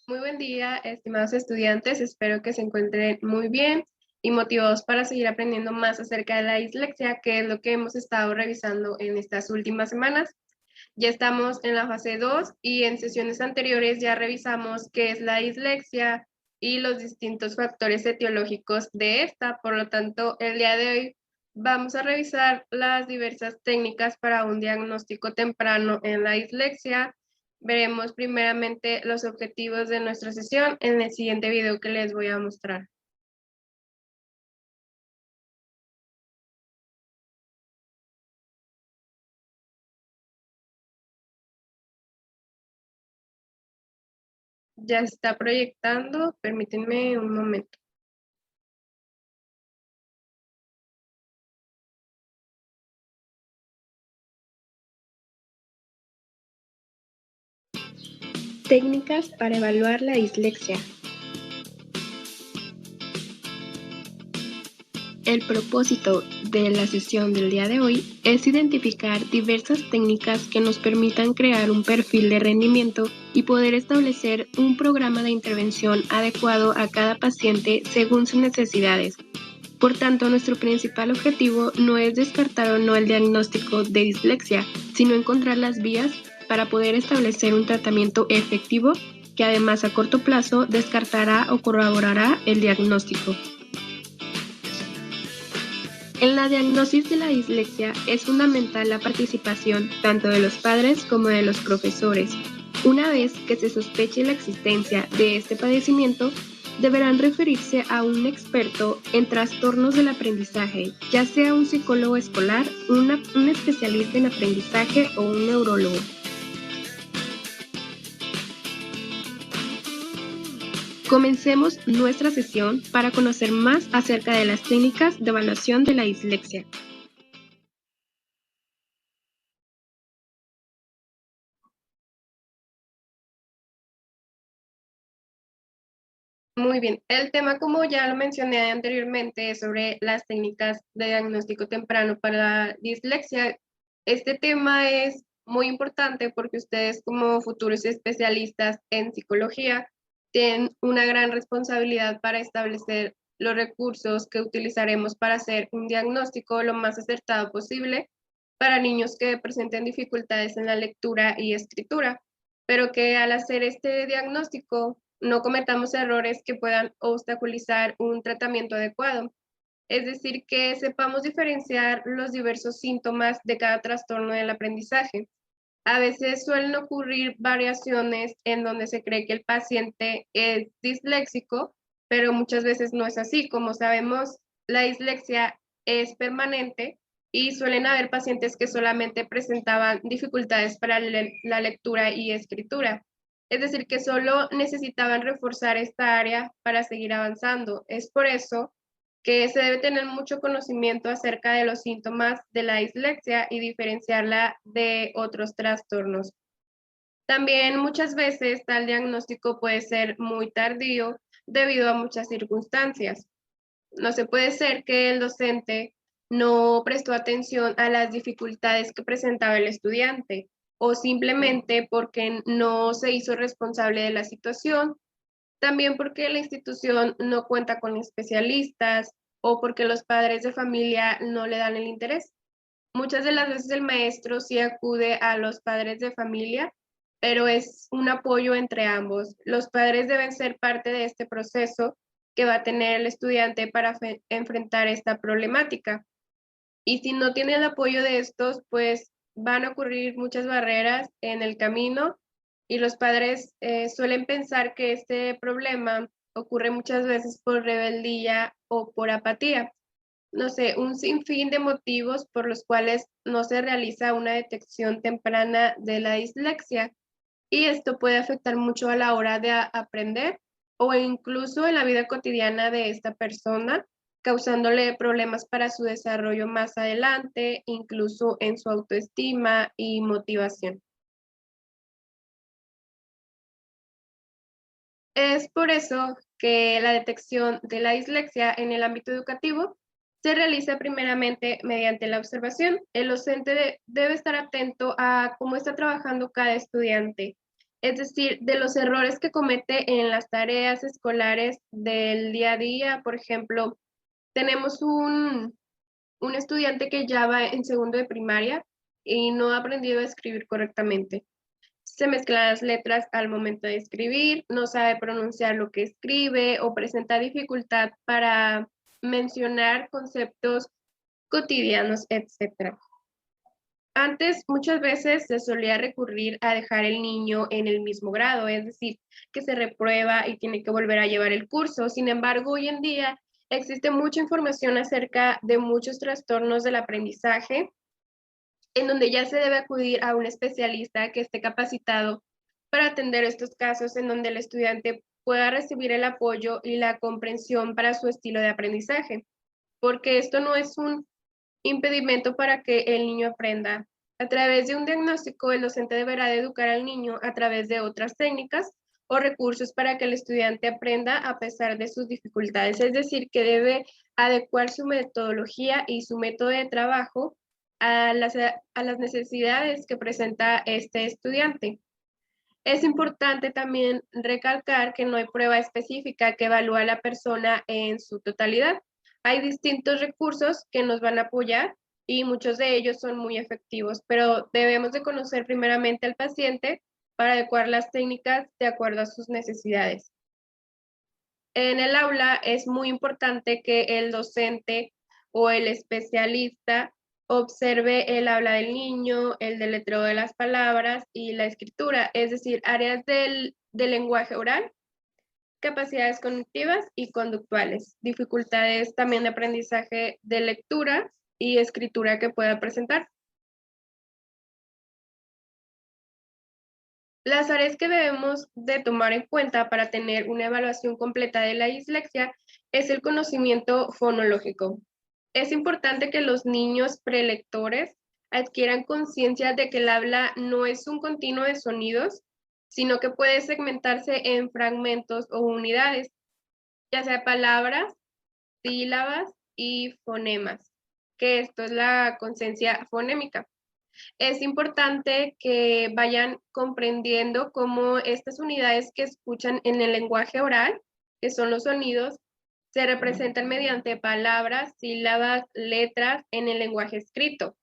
Muy buen día, estimados estudiantes. Espero que se encuentren muy bien y motivados para seguir aprendiendo más acerca de la dislexia, que es lo que hemos estado revisando en estas últimas semanas. Ya estamos en la fase 2 y en sesiones anteriores ya revisamos qué es la dislexia y los distintos factores etiológicos de esta. Por lo tanto, el día de hoy vamos a revisar las diversas técnicas para un diagnóstico temprano en la dislexia. Veremos primeramente los objetivos de nuestra sesión en el siguiente video que les voy a mostrar. Ya está proyectando, permítanme un momento. Técnicas para evaluar la dislexia. El propósito de la sesión del día de hoy es identificar diversas técnicas que nos permitan crear un perfil de rendimiento y poder establecer un programa de intervención adecuado a cada paciente según sus necesidades. Por tanto, nuestro principal objetivo no es descartar o no el diagnóstico de dislexia, sino encontrar las vías para poder establecer un tratamiento efectivo que además a corto plazo descartará o corroborará el diagnóstico. En la diagnosis de la dislexia es fundamental la participación tanto de los padres como de los profesores. Una vez que se sospeche la existencia de este padecimiento, deberán referirse a un experto en trastornos del aprendizaje, ya sea un psicólogo escolar, un especialista en aprendizaje o un neurólogo. Comencemos nuestra sesión para conocer más acerca de las técnicas de evaluación de la dislexia. Muy bien, el tema, como ya lo mencioné anteriormente, es sobre las técnicas de diagnóstico temprano para la dislexia. Este tema es muy importante porque ustedes, como futuros especialistas en psicología, tienen una gran responsabilidad para establecer los recursos que utilizaremos para hacer un diagnóstico lo más acertado posible para niños que presenten dificultades en la lectura y escritura, pero que al hacer este diagnóstico no cometamos errores que puedan obstaculizar un tratamiento adecuado. Es decir, que sepamos diferenciar los diversos síntomas de cada trastorno del aprendizaje. A veces suelen ocurrir variaciones en donde se cree que el paciente es disléxico, pero muchas veces no es así. Como sabemos, la dislexia es permanente y suelen haber pacientes que solamente presentaban dificultades para la lectura y escritura. Es decir, que solo necesitaban reforzar esta área para seguir avanzando. Es por eso que se debe tener mucho conocimiento acerca de los síntomas de la dislexia y diferenciarla de otros trastornos. También muchas veces tal diagnóstico puede ser muy tardío debido a muchas circunstancias. No se puede ser que el docente no prestó atención a las dificultades que presentaba el estudiante o simplemente porque no se hizo responsable de la situación, también porque la institución no cuenta con especialistas o porque los padres de familia no le dan el interés. Muchas de las veces el maestro sí acude a los padres de familia, pero es un apoyo entre ambos. Los padres deben ser parte de este proceso que va a tener el estudiante para enfrentar esta problemática. Y si no tiene el apoyo de estos, pues van a ocurrir muchas barreras en el camino y los padres suelen pensar que este problema ocurre muchas veces por rebeldía o por apatía. No sé, un sinfín de motivos por los cuales no se realiza una detección temprana de la dislexia y esto puede afectar mucho a la hora de aprender o incluso en la vida cotidiana de esta persona, causándole problemas para su desarrollo más adelante, incluso en su autoestima y motivación. Es por eso que la detección de la dislexia en el ámbito educativo se realiza primeramente mediante la observación. El docente debe estar atento a cómo está trabajando cada estudiante Es decir, de los errores que comete en las tareas escolares del día a día. Por ejemplo, tenemos un estudiante que ya va en segundo de primaria y no ha aprendido a escribir correctamente. Se mezclan las letras al momento de escribir, no sabe pronunciar lo que escribe o presenta dificultad para mencionar conceptos cotidianos, etc. Antes, muchas veces se solía recurrir a dejar el niño en el mismo grado, es decir, que se reprueba y tiene que volver a llevar el curso. Sin embargo, hoy en día existe mucha información acerca de muchos trastornos del aprendizaje, en donde ya se debe acudir a un especialista que esté capacitado para atender estos casos, en donde el estudiante pueda recibir el apoyo y la comprensión para su estilo de aprendizaje, porque esto no es un impedimento para que el niño aprenda. A través de un diagnóstico, el docente deberá de educar al niño a través de otras técnicas o recursos para que el estudiante aprenda a pesar de sus dificultades. Es decir, que debe adecuar su metodología y su método de trabajo a las necesidades que presenta este estudiante. Es importante también recalcar que no hay prueba específica que evalúe a la persona en su totalidad. Hay distintos recursos que nos van a apoyar y muchos de ellos son muy efectivos, pero debemos de conocer primeramente al paciente para adecuar las técnicas de acuerdo a sus necesidades. En el aula es muy importante que el docente o el especialista observe el habla del niño, el deletreo de las palabras y la escritura, es decir, áreas del lenguaje oral, capacidades cognitivas y conductuales, dificultades también de aprendizaje de lectura y escritura que pueda presentar. Las áreas que debemos de tomar en cuenta para tener una evaluación completa de la dislexia es el conocimiento fonológico. Es importante que los niños prelectores adquieran conciencia de que el habla no es un continuo de sonidos, sino que puede segmentarse en fragmentos o unidades, ya sea palabras, sílabas y fonemas, que esto es la conciencia fonémica. Es importante que vayan comprendiendo cómo estas unidades que escuchan en el lenguaje oral, que son los sonidos, se representan mediante palabras, sílabas, letras en el lenguaje escrito.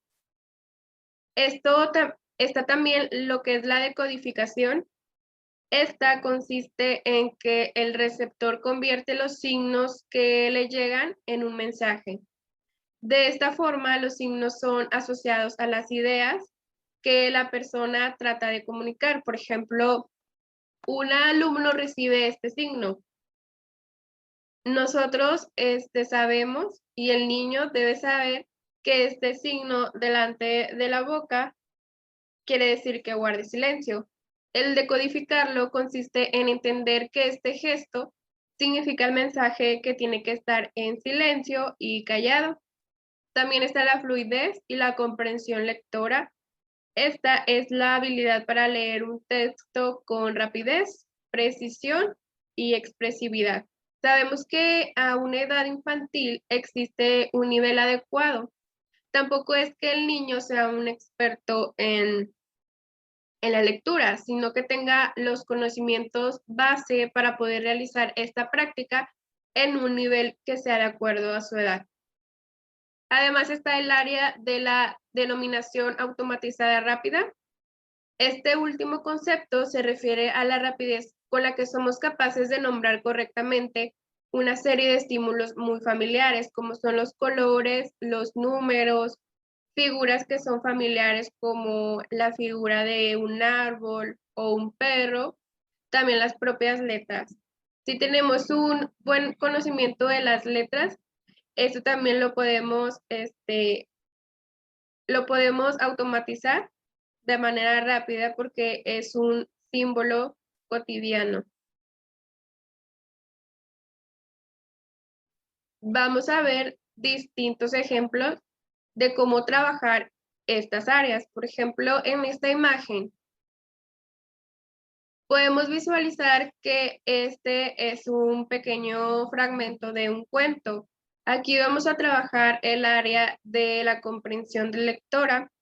Esto está también lo que es la decodificación. Esta consiste en que el receptor convierte los signos que le llegan en un mensaje. De esta forma, los signos son asociados a las ideas que la persona trata de comunicar. Por ejemplo, un alumno recibe este signo. Nosotros sabemos y el niño debe saber que este signo delante de la boca quiere decir que guarde silencio. El decodificarlo consiste en entender que este gesto significa el mensaje que tiene que estar en silencio y callado. También está la fluidez y la comprensión lectora. Esta es la habilidad para leer un texto con rapidez, precisión y expresividad. Sabemos que a una edad infantil existe un nivel adecuado. Tampoco es que el niño sea un experto en la lectura, sino que tenga los conocimientos base para poder realizar esta práctica en un nivel que sea de acuerdo a su edad. Además está el área de la denominación automatizada rápida. Este último concepto se refiere a la rapidez con la que somos capaces de nombrar correctamente una serie de estímulos muy familiares, como son los colores, los números, figuras que son familiares como la figura de un árbol o un perro, también las propias letras. Si tenemos un buen conocimiento de las letras, esto también lo podemos automatizar de manera rápida porque es un símbolo cotidiano. Vamos a ver distintos ejemplos de cómo trabajar estas áreas. Por ejemplo, en esta imagen podemos visualizar que este es un pequeño fragmento de un cuento. Aquí vamos a trabajar el área de la comprensión de lectora.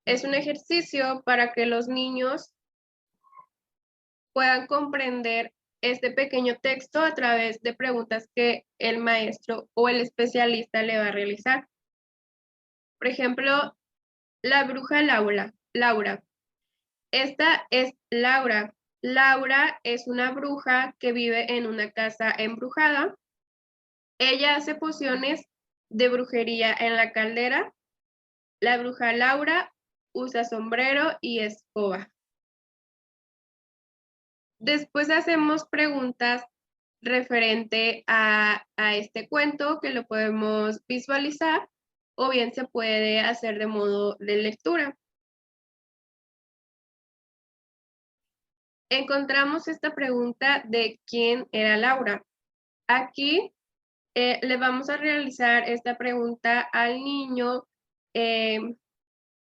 Es un ejercicio para que los niños puedan comprender este pequeño texto a través de preguntas que el maestro o el especialista le va a realizar. Por ejemplo, la bruja Laura. Esta es Laura. Laura es una bruja que vive en una casa embrujada. Ella hace pociones de brujería en la caldera. La bruja Laura usa sombrero y escoba. Después hacemos preguntas referente a este cuento que lo podemos visualizar o bien se puede hacer de modo de lectura. Encontramos esta pregunta de quién era Laura. Aquí le vamos a realizar esta pregunta al niño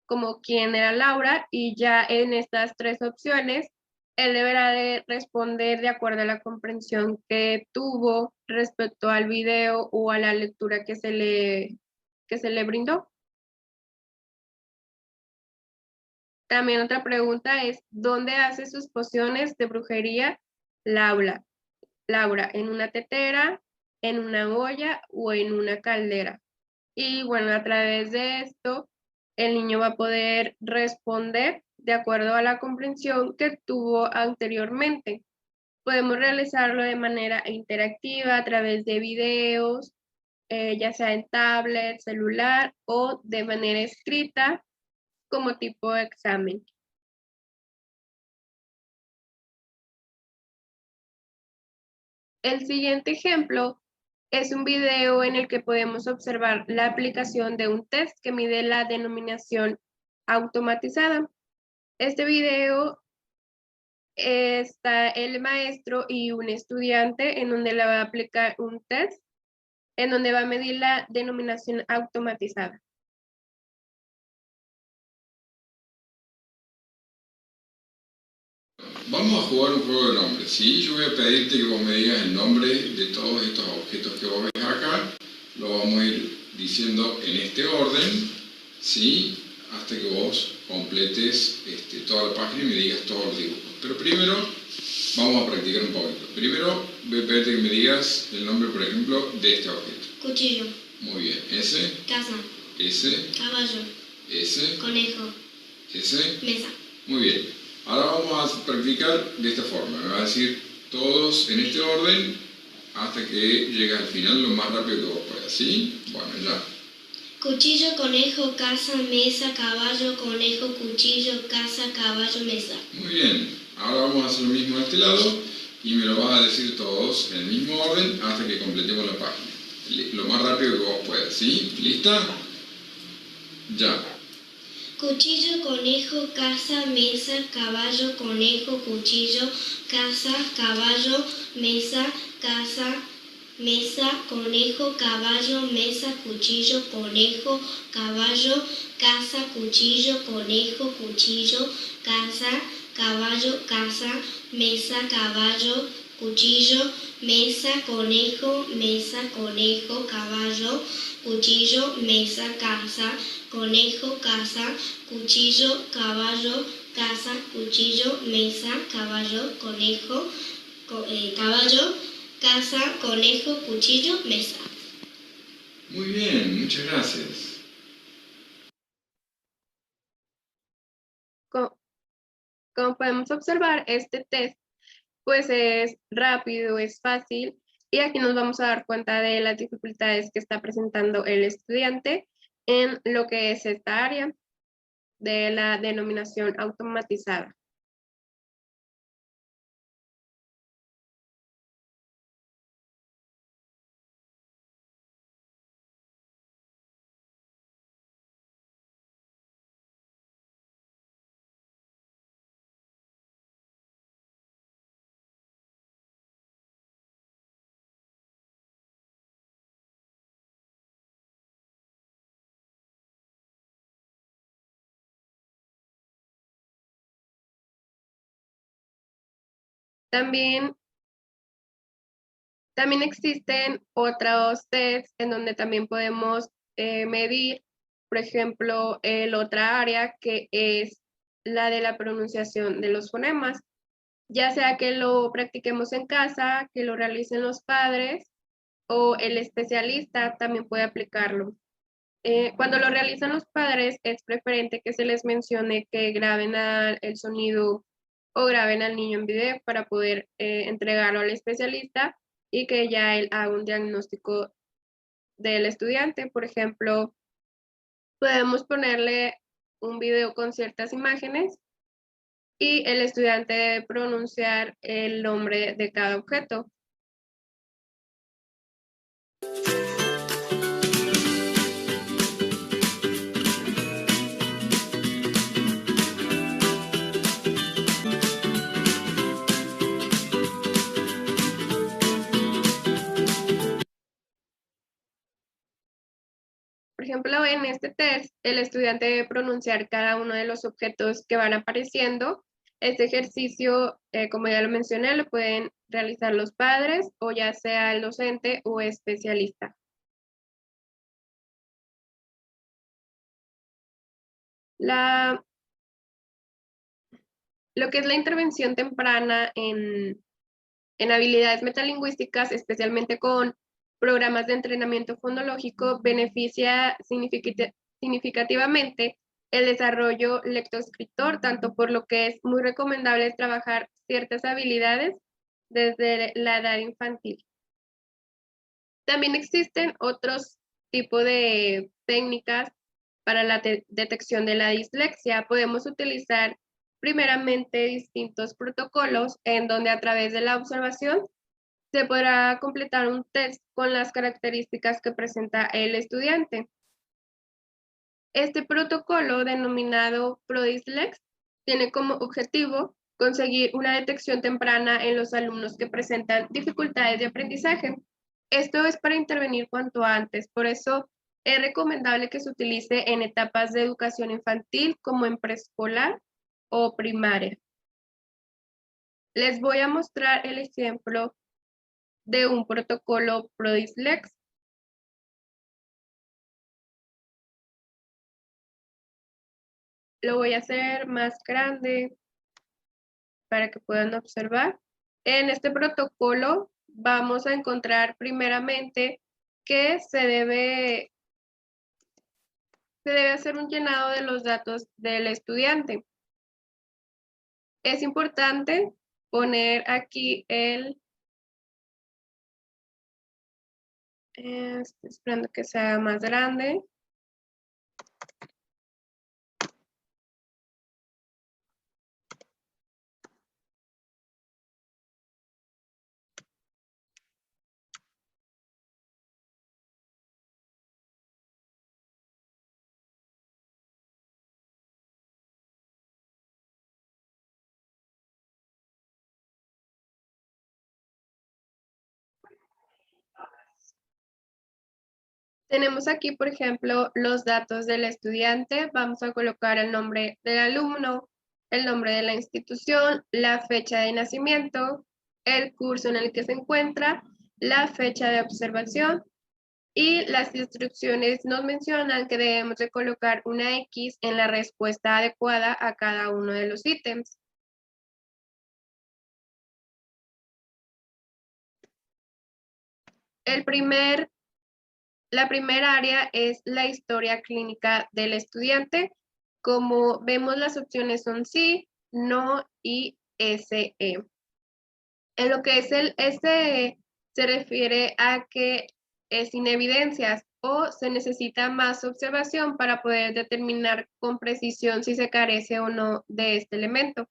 como quién era Laura y ya en estas tres opciones él deberá de responder de acuerdo a la comprensión que tuvo respecto al video o a la lectura que se le brindó. También otra pregunta es, ¿dónde hace sus pociones de brujería Laura? Laura, ¿en una tetera, en una olla o en una caldera? Y bueno, a través de esto, el niño va a poder responder de acuerdo a la comprensión que tuvo anteriormente. Podemos realizarlo de manera interactiva a través de videos, ya sea en tablet, celular o de manera escrita como tipo de examen. El siguiente ejemplo es un video en el que podemos observar la aplicación de un test que mide la denominación automatizada. Este video está el maestro y un estudiante en donde le va a aplicar un test en donde va a medir la denominación automatizada. Vamos a jugar un juego de nombres, ¿sí? Yo voy a pedirte que vos me digas el nombre de todos estos objetos que vos ves acá. Lo vamos a ir diciendo en este orden, ¿sí? Hasta que vos completes toda la página y me digas todos los dibujos. Pero primero vamos a practicar un poquito. Primero voy a pedirte que me digas el nombre, por ejemplo, de este objeto. Cuchillo. Muy bien. Ese. Casa. Ese. Caballo. Ese. Conejo. Ese. Mesa. Muy bien. Ahora vamos a practicar de esta forma. Me va a decir todos en este orden hasta que llegues al final lo más rápido que vos puedas, ¿sí? Bueno, ya. Cuchillo, conejo, casa, mesa, caballo, conejo, cuchillo, casa, caballo, mesa. Muy bien. Ahora vamos a hacer lo mismo de este lado y me lo vas a decir todos en el mismo orden hasta que completemos la página. Lo más rápido que vos puedas, ¿sí? ¿Lista? Ya. Cuchillo, conejo, casa, mesa, caballo, conejo, cuchillo, casa, caballo, mesa, casa, mesa, conejo, caballo, mesa, cuchillo, conejo, caballo, casa, cuchillo, conejo, cuchillo, casa, caballo, casa, mesa, caballo, cuchillo, mesa, conejo, caballo, cuchillo, mesa, casa, conejo, casa, cuchillo, caballo, casa, cuchillo, mesa, caballo, conejo, caballo, casa, conejo, cuchillo, mesa. Muy bien, muchas gracias. Como podemos observar, este test pues es rápido, es fácil y aquí nos vamos a dar cuenta de las dificultades que está presentando el estudiante en lo que es esta área de la denominación automatizada. También existen otros tests en donde también podemos medir, por ejemplo, el otra área que es la de la pronunciación de los fonemas. ya sea que lo practiquemos en casa, que lo realicen los padres o el especialista también puede aplicarlo. Cuando lo realizan los padres, es preferente que se les mencione que graben el sonido o graben al niño en video para poder entregarlo al especialista y que ya él haga un diagnóstico del estudiante. Por ejemplo, podemos ponerle un video con ciertas imágenes y el estudiante debe pronunciar el nombre de cada objeto. Por ejemplo, en este test, el estudiante debe pronunciar cada uno de los objetos que van apareciendo. Este ejercicio, como ya lo mencioné, lo pueden realizar los padres o ya sea el docente o especialista. Lo que es la intervención temprana en habilidades metalingüísticas, especialmente con programas de entrenamiento fonológico, beneficia significativamente el desarrollo lectoescritor, tanto por lo que es muy recomendable trabajar ciertas habilidades desde la edad infantil. También existen otros tipos de técnicas para la detección de la dislexia. Podemos utilizar primeramente distintos protocolos en donde a través de la observación se podrá completar un test con las características que presenta el estudiante. Este protocolo, denominado ProDislex, tiene como objetivo conseguir una detección temprana en los alumnos que presentan dificultades de aprendizaje. Esto es para intervenir cuanto antes, por eso es recomendable que se utilice en etapas de educación infantil como en preescolar o primaria. Les voy a mostrar el ejemplo de un protocolo ProDislex. Lo voy a hacer más grande para que puedan observar. En este protocolo vamos a encontrar primeramente que se debe hacer un llenado de los datos del estudiante. Es importante poner aquí estoy esperando que sea más grande. Tenemos aquí, por ejemplo, los datos del estudiante. Vamos a colocar el nombre del alumno, el nombre de la institución, la fecha de nacimiento, el curso en el que se encuentra, la fecha de observación y las instrucciones nos mencionan que debemos de colocar una X en la respuesta adecuada a cada uno de los ítems. La primera área es la historia clínica del estudiante. Como vemos, las opciones son sí, no y SE. En lo que es el SE, se refiere a que es sin evidencias o se necesita más observación para poder determinar con precisión si se carece o no de este elemento.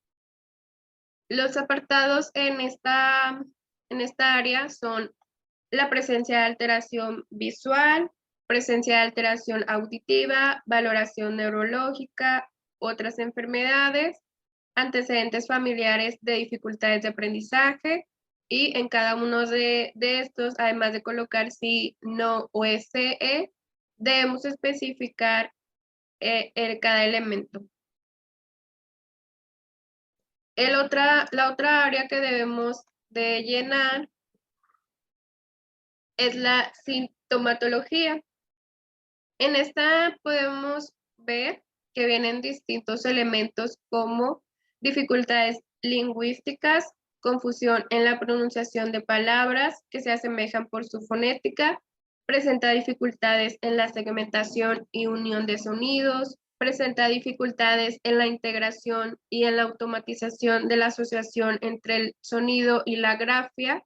Los apartados en esta área son la presencia de alteración visual, presencia de alteración auditiva, valoración neurológica, otras enfermedades, antecedentes familiares de dificultades de aprendizaje y en cada uno de estos, además de colocar sí, no o SE, debemos especificar cada elemento. La otra área que debemos de llenar es la sintomatología. En esta podemos ver que vienen distintos elementos como dificultades lingüísticas, confusión en la pronunciación de palabras que se asemejan por su fonética, presenta dificultades en la segmentación y unión de sonidos, presenta dificultades en la integración y en la automatización de la asociación entre el sonido y la grafía,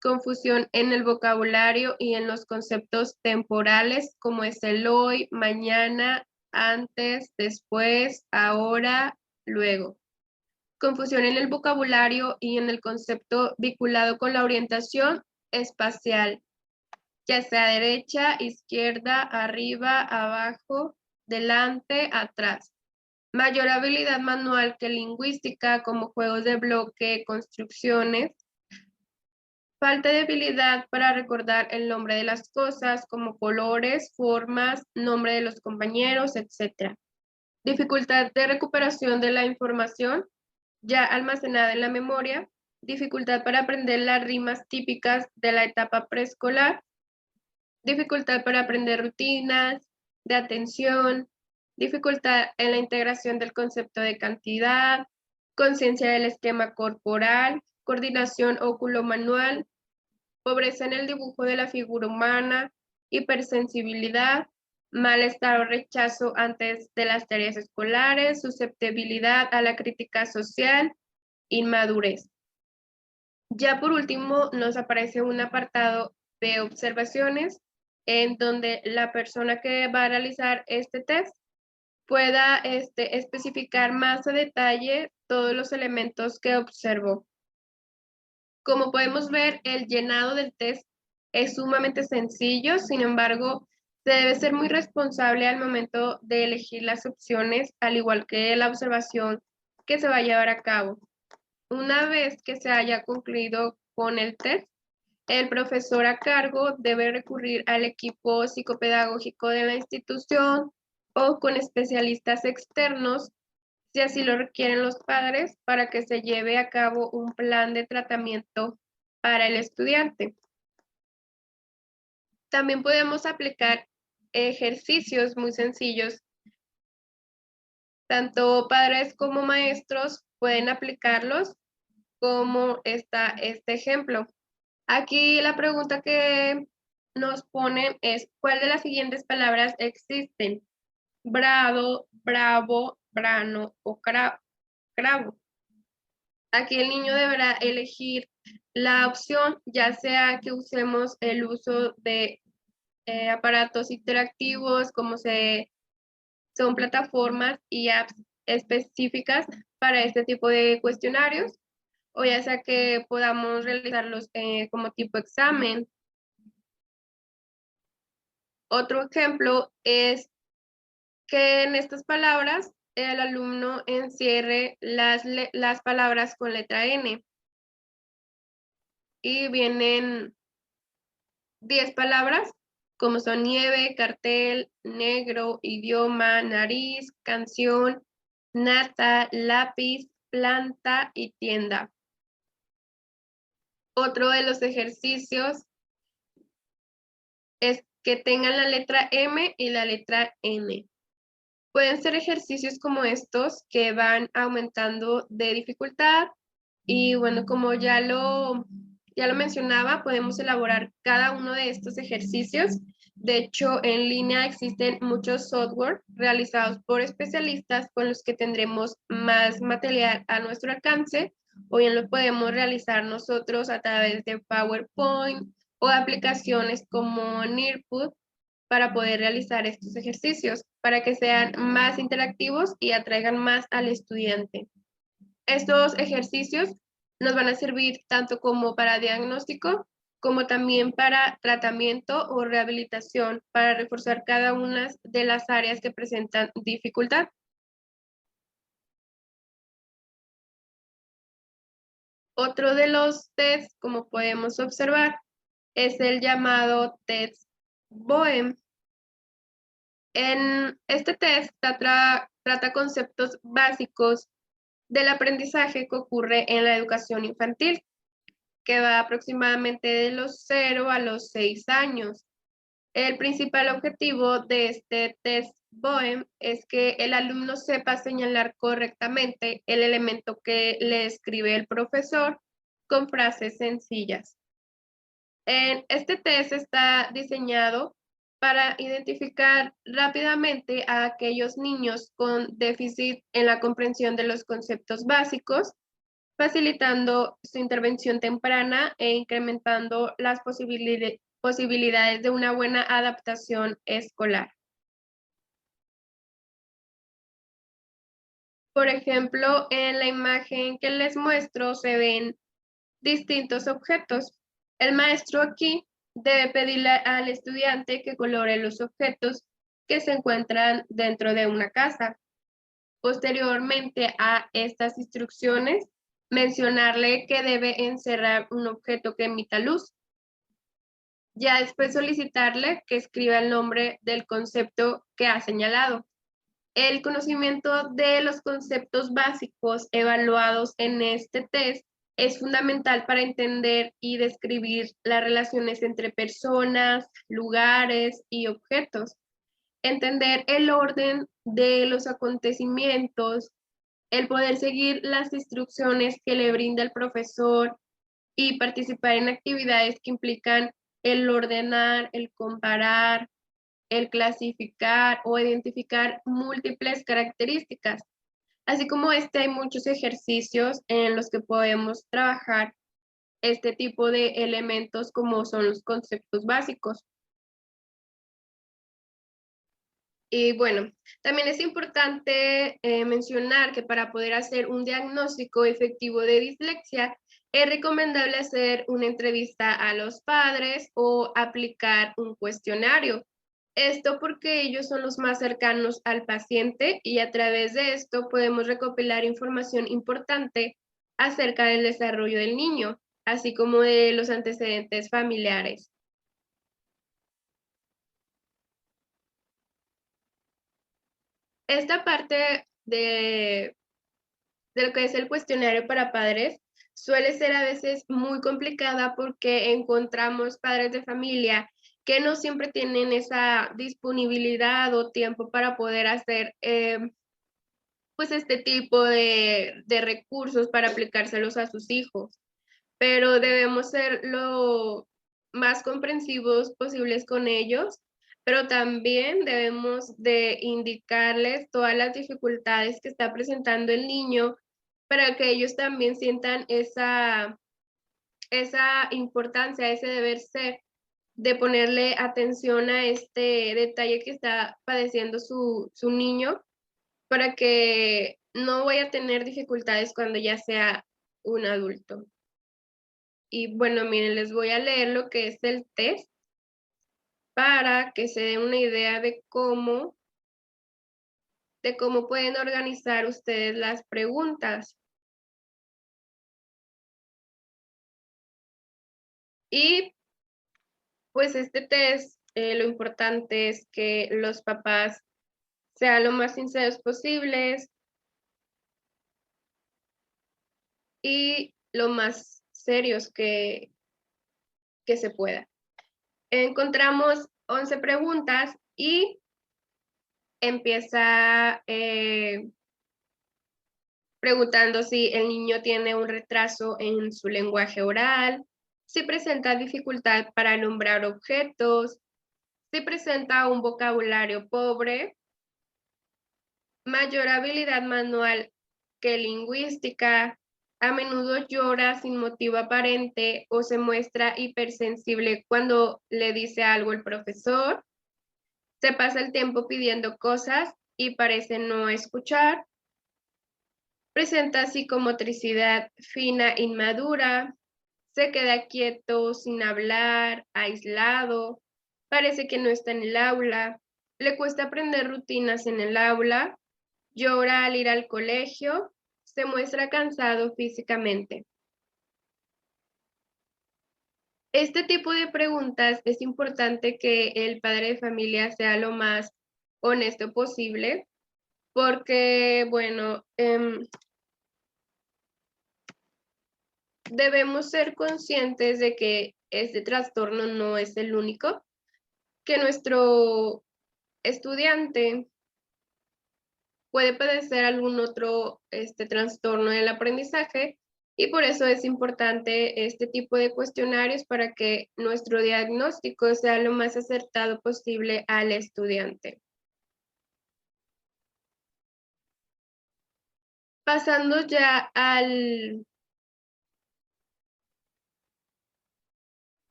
confusión en el vocabulario y en los conceptos temporales como es el hoy, mañana, antes, después, ahora, luego. Confusión en el vocabulario y en el concepto vinculado con la orientación espacial, ya sea derecha, izquierda, arriba, abajo, delante, atrás. Mayor habilidad manual que lingüística, como juegos de bloque, construcciones. Falta de habilidad para recordar el nombre de las cosas, como colores, formas, nombre de los compañeros, etc. Dificultad de recuperación de la información ya almacenada en la memoria. Dificultad para aprender las rimas típicas de la etapa preescolar. Dificultad para aprender rutinas de atención. Dificultad en la integración del concepto de cantidad. Conciencia del esquema corporal. Coordinación óculo-manual. Pobreza en el dibujo de la figura humana, hipersensibilidad, malestar o rechazo antes de las tareas escolares, susceptibilidad a la crítica social, inmadurez. Ya por último, nos aparece un apartado de observaciones en donde la persona que va a realizar este test pueda especificar más a detalle todos los elementos que observó. Como podemos ver, el llenado del test es sumamente sencillo, sin embargo, se debe ser muy responsable al momento de elegir las opciones, al igual que la observación que se va a llevar a cabo. Una vez que se haya concluido con el test, el profesor a cargo debe recurrir al equipo psicopedagógico de la institución o con especialistas externos si así lo requieren los padres, para que se lleve a cabo un plan de tratamiento para el estudiante. También podemos aplicar ejercicios muy sencillos. Tanto padres como maestros pueden aplicarlos, como está este ejemplo. Aquí la pregunta que nos ponen es: ¿cuál de las siguientes palabras existen? Brado, bravo, brano o cravo. Aquí el niño deberá elegir la opción, ya sea que usemos el uso de aparatos interactivos, como son plataformas y apps específicas para este tipo de cuestionarios, o ya sea que podamos realizarlos como tipo examen. Otro ejemplo es que en estas palabras el alumno encierre las palabras con letra N. Y vienen 10 palabras, como son nieve, cartel, negro, idioma, nariz, canción, nata, lápiz, planta y tienda. Otro de los ejercicios es que tengan la letra M y la letra N. Pueden ser ejercicios como estos que van aumentando de dificultad y bueno, como ya lo mencionaba, podemos elaborar cada uno de estos ejercicios. De hecho, en línea existen muchos software realizados por especialistas con los que tendremos más material a nuestro alcance, o bien lo podemos realizar nosotros a través de PowerPoint o aplicaciones como Nearpod para poder realizar estos ejercicios, para que sean más interactivos y atraigan más al estudiante. Estos ejercicios nos van a servir tanto como para diagnóstico, como también para tratamiento o rehabilitación, para reforzar cada una de las áreas que presentan dificultad. Otro de los tests, como podemos observar, es el llamado test BOEM. En este test trata conceptos básicos del aprendizaje que ocurre en la educación infantil, que va aproximadamente de los 0 a los 6 años. El principal objetivo de este test BOEM es que el alumno sepa señalar correctamente el elemento que le escribe el profesor con frases sencillas. Este test está diseñado para identificar rápidamente a aquellos niños con déficit en la comprensión de los conceptos básicos, facilitando su intervención temprana e incrementando las posibilidades de una buena adaptación escolar. Por ejemplo, en la imagen que les muestro se ven distintos objetos. El maestro aquí debe pedirle al estudiante que colore los objetos que se encuentran dentro de una casa. Posteriormente a estas instrucciones, mencionarle que debe encerrar un objeto que emita luz. Ya después solicitarle que escriba el nombre del concepto que ha señalado. El conocimiento de los conceptos básicos evaluados en este test es fundamental para entender y describir las relaciones entre personas, lugares y objetos. Entender el orden de los acontecimientos, el poder seguir las instrucciones que le brinda el profesor y participar en actividades que implican el ordenar, el comparar, el clasificar o identificar múltiples características. Así como hay muchos ejercicios en los que podemos trabajar este tipo de elementos como son los conceptos básicos. Y bueno, también es importante mencionar que para poder hacer un diagnóstico efectivo de dislexia, es recomendable hacer una entrevista a los padres o aplicar un cuestionario. Esto porque ellos son los más cercanos al paciente y a través de esto podemos recopilar información importante acerca del desarrollo del niño, así como de los antecedentes familiares. Esta parte de lo que es el cuestionario para padres suele ser a veces muy complicada porque encontramos padres de familia que no siempre tienen esa disponibilidad o tiempo para poder hacer pues este tipo de recursos para aplicárselos a sus hijos, pero debemos ser lo más comprensivos posibles con ellos, pero también debemos de indicarles todas las dificultades que está presentando el niño para que ellos también sientan esa importancia, ese deber ser de ponerle atención a este detalle que está padeciendo su niño para que no vaya a tener dificultades cuando ya sea un adulto. Y bueno, miren, les voy a leer lo que es el test para que se den una idea de cómo pueden organizar ustedes las preguntas. Y pues este test, lo importante es que los papás sean lo más sinceros posibles y lo más serios que se pueda. Encontramos 11 preguntas y empieza preguntando si el niño tiene un retraso en su lenguaje oral, si presenta dificultad para nombrar objetos, si presenta un vocabulario pobre, mayor habilidad manual que lingüística, a menudo llora sin motivo aparente o se muestra hipersensible cuando le dice algo el profesor, se pasa el tiempo pidiendo cosas y parece no escuchar, presenta psicomotricidad fina inmadura, se queda quieto sin hablar, aislado, parece que no está en el aula, le cuesta aprender rutinas en el aula, llora al ir al colegio, se muestra cansado físicamente. Este tipo de preguntas es importante que el padre de familia sea lo más honesto posible, porque, bueno, debemos ser conscientes de que este trastorno no es el único, que nuestro estudiante puede padecer algún otro trastorno del aprendizaje, y por eso es importante este tipo de cuestionarios para que nuestro diagnóstico sea lo más acertado posible al estudiante. Pasando ya al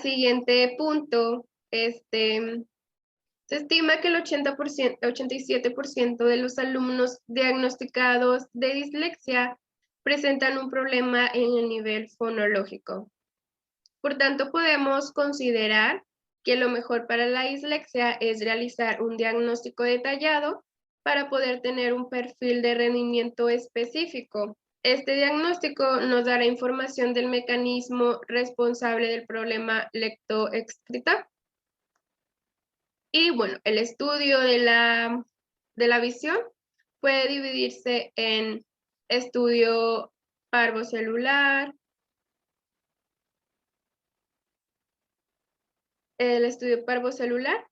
siguiente punto, se estima que el 87% de los alumnos diagnosticados de dislexia presentan un problema en el nivel fonológico. Por tanto, podemos considerar que lo mejor para la dislexia es realizar un diagnóstico detallado para poder tener un perfil de rendimiento específico. Este diagnóstico nos dará información del mecanismo responsable del problema lectoescritor. Y bueno, el estudio de la visión puede dividirse en estudio parvocelular, el estudio parvocelular.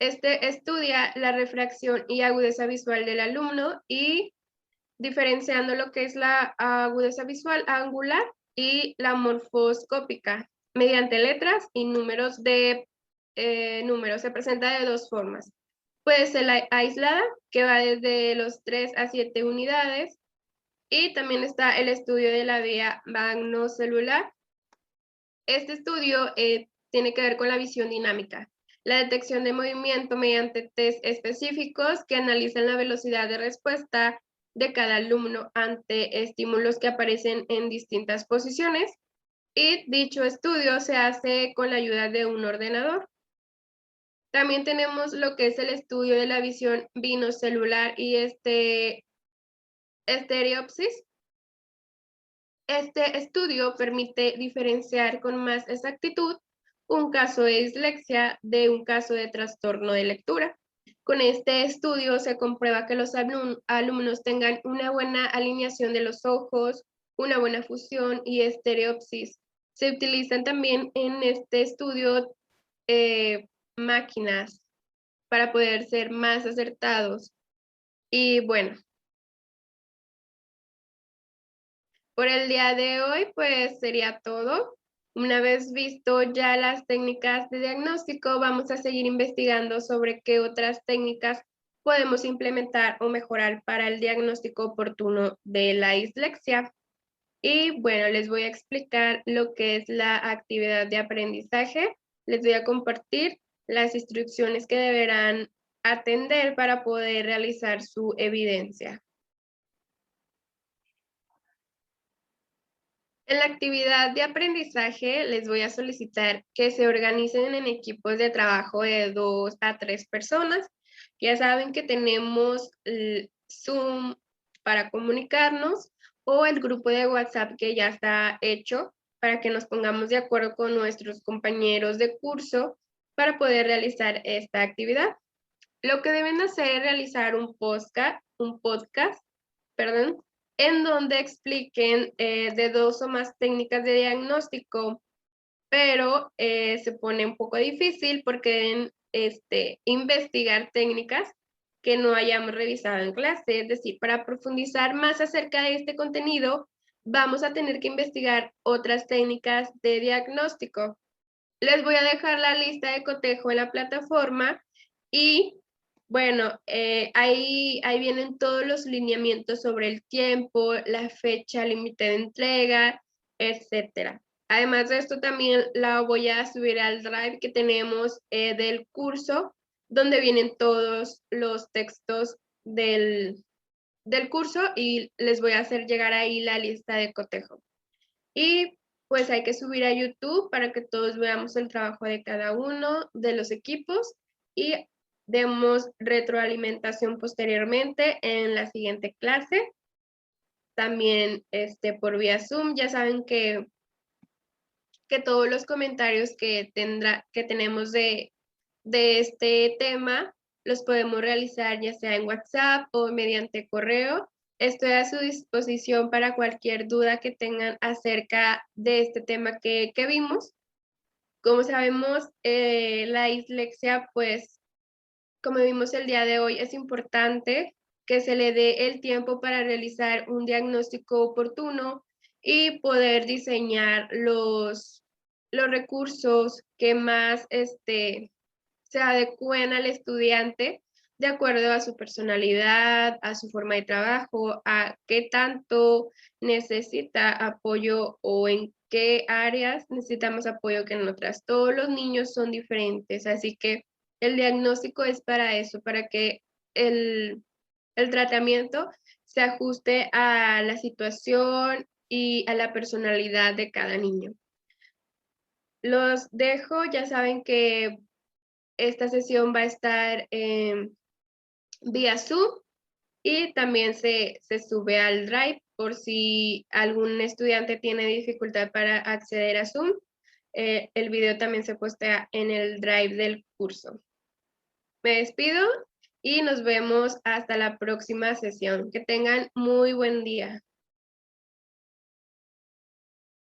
Este estudia la refracción y agudeza visual del alumno y diferenciando lo que es la agudeza visual angular y la morfoscópica mediante letras y números números. Se presenta de dos formas. Puede ser la aislada, que va desde los 3 a 7 unidades, y también está el estudio de la vía magnocelular. Este estudio tiene que ver con la visión dinámica, la detección de movimiento mediante test específicos que analizan la velocidad de respuesta de cada alumno ante estímulos que aparecen en distintas posiciones, y dicho estudio se hace con la ayuda de un ordenador. También tenemos lo que es el estudio de la visión binocelular y estereopsis. Este estudio permite diferenciar con más exactitud un caso de dislexia de un caso de trastorno de lectura. Con este estudio se comprueba que los alumnos tengan una buena alineación de los ojos, una buena fusión y estereopsis. Se utilizan también en este estudio máquinas para poder ser más acertados. Y bueno, por el día de hoy, pues sería todo. Una vez visto ya las técnicas de diagnóstico, vamos a seguir investigando sobre qué otras técnicas podemos implementar o mejorar para el diagnóstico oportuno de la dislexia. Y bueno, les voy a explicar lo que es la actividad de aprendizaje. Les voy a compartir las instrucciones que deberán atender para poder realizar su evidencia. En la actividad de aprendizaje les voy a solicitar que se organicen en equipos de trabajo de 2 a 3 personas. Ya saben que tenemos el Zoom para comunicarnos o el grupo de WhatsApp que ya está hecho para que nos pongamos de acuerdo con nuestros compañeros de curso para poder realizar esta actividad. Lo que deben hacer es realizar un podcast, perdón, en donde expliquen de 2 o más técnicas de diagnóstico, pero se pone un poco difícil porque deben investigar técnicas que no hayamos revisado en clase. Es decir, para profundizar más acerca de este contenido, vamos a tener que investigar otras técnicas de diagnóstico. Les voy a dejar la lista de cotejo en la plataforma y bueno, ahí vienen todos los lineamientos sobre el tiempo, la fecha límite de entrega, etcétera. Además de esto, también la voy a subir al Drive que tenemos del curso, donde vienen todos los textos del curso y les voy a hacer llegar ahí la lista de cotejo. Y pues hay que subir a YouTube para que todos veamos el trabajo de cada uno de los equipos y demos retroalimentación posteriormente en la siguiente clase. También por vía Zoom, ya saben que todos los comentarios que tenemos de este tema los podemos realizar ya sea en WhatsApp o mediante correo. Estoy a su disposición para cualquier duda que tengan acerca de este tema que vimos. Como sabemos, la dislexia, pues, como vimos el día de hoy, es importante que se le dé el tiempo para realizar un diagnóstico oportuno y poder diseñar los recursos que más se adecúen al estudiante de acuerdo a su personalidad, a su forma de trabajo, a qué tanto necesita apoyo o en qué áreas necesitamos apoyo que en otras. Todos los niños son diferentes, así que el diagnóstico es para eso, para que el tratamiento se ajuste a la situación y a la personalidad de cada niño. Los dejo, ya saben que esta sesión va a estar vía Zoom y también se sube al Drive por si algún estudiante tiene dificultad para acceder a Zoom. El video también se postea en el Drive del curso. Me despido y nos vemos hasta la próxima sesión. Que tengan muy buen día.